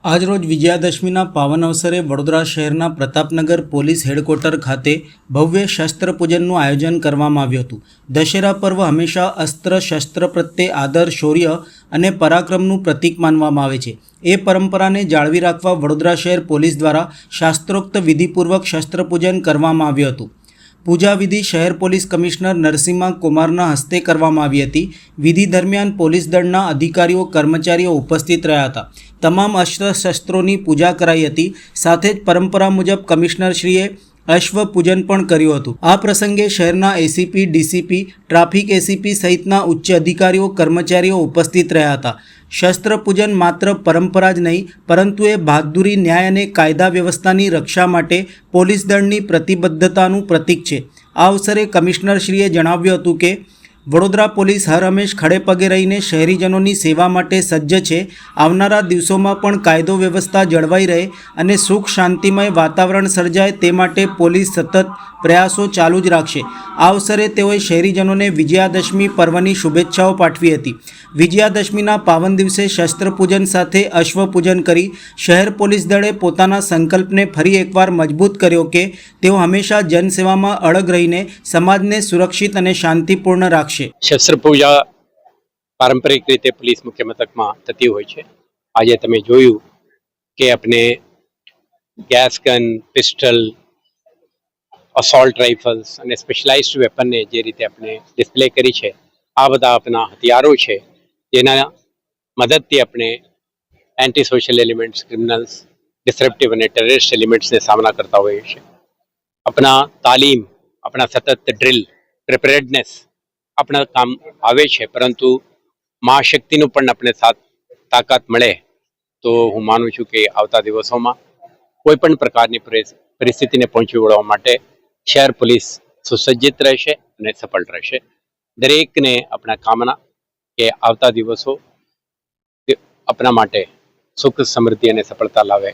આજરોજ વિજયાદશમીના પાવન અવસરે વડોદરા શહેરના પ્રતાપનગર પોલીસ હેડક્વાર્ટર ખાતે ભવ્ય શસ્ત્ર પૂજનનું આયોજન કરવામાં આવ્યું હતું। દશેરા પર્વ હંમેશા અસ્ત્ર શસ્ત્ર પ્રત્યે આદર, શૌર્ય અને પરાક્રમનું પ્રતીક માનવામાં આવે છે। એ પરંપરાને જાળવી રાખવા વડોદરા શહેર પોલીસ દ્વારા શાસ્ત્રોક્ત વિધિપૂર્વક શસ્ત્ર પૂજન કરવામાં આવ્યું હતું। પૂજા વિધિ શહેર પોલીસ કમિશનર નરસિમ્હા કુમારના હસ્તે કરવામાં આવી હતી। વિધિ દરમિયાન પોલીસ દળના અધિકારીઓ, કર્મચારીઓ ઉપસ્થિત રહ્યા હતા। તમામ અસ્ત્ર શસ્ત્રોની પૂજા કરાઈ હતી। સાથે જ પરંપરા મુજબ કમિશનરશ્રીએ અશ્વ પૂજન પણ કર્યું હતું। આ પ્રસંગે શહેરના એસીપી, ડીસીપી, ટ્રાફિક એસીપી સહિતના ઉચ્ચ અધિકારીઓ, કર્મચારીઓ ઉપસ્થિત રહ્યા હતા। શસ્ત્ર પૂજન માત્ર પરંપરા જ નહીં, પરંતુ એ બહાદુરી, ન્યાય અને કાયદા વ્યવસ્થાની રક્ષા માટે પોલીસ દળની પ્રતિબદ્ધતાનું પ્રતીક છે। આ અવસરે કમિશનરશ્રીએ જણાવ્યું હતું કે વડોદરા પોલીસ હર હંમેશ ખડે પગે રહીને શહેરીજનોની સેવા માટે સજ્જ છે। આવનારા દિવસોમાં પણ કાયદો વ્યવસ્થા જળવાઈ રહે અને સુખ શાંતિમય વાતાવરણ સર્જાય તે માટે પોલીસ સતત પ્રયાસો ચાલુ જ રાખશે। આ અવસરે તેઓએ શહેરીજનોને વિજયાદશમી પર્વની શુભેચ્છાઓ પાઠવી હતી। વિજયાદશમીના પાવન દિવસે શસ્ત્ર પૂજન સાથે અશ્વ પૂજન કરી શહેર પોલીસ દળે પોતાના સંકલ્પને ફરી એકવાર મજબૂત કર્યો કે તેઓ હંમેશા જનસેવામાં અડગ રહીને સમાજને સુરક્ષિત અને શાંતિપૂર્ણ રાખશે। શસ્ત્ર પૂજા પારંપરિક રીતે પોલીસ મુખ્ય મથકમાં થતી હોય છે। આજે તમે જોયું કે આપણે gas gun, pistol, assault rifles અને સ્પેશિયલાઇઝ્ડ વેપનને જે રીતે આપણે ડિસ્પ્લે કરી છે, આ બધા આપણા હથિયારો છે જેના મદદથી આપણે એન્ટી સોશિયલ એલિમેન્ટ્સ, ક્રિમિનલ્સ, ડિસરપ્ટિવ અને ટેરરિસ્ટ એલિમેન્ટ્સને સામના કરતા હોઈએ છીએ। આપણા તાલીમ, આપણા સતત ડ્રિલ, પ્રિપેરેડનેસ આપણા કામ આવે છે, પરંતુ મહાશક્તિનું પણ આપણે તાકાત મળે તો હું માનું છું કે આવતા દિવસોમાં કોઈ પણ પ્રકારની પરિસ્થિતિને પહોંચી વળવા માટે શહેર પોલીસ સુસજ્જિત રહેશે અને સફળ રહેશે। દરેકને આપણા કામના કે આવતા દિવસો આપણા માટે સુખ, સમૃદ્ધિ અને સફળતા લાવે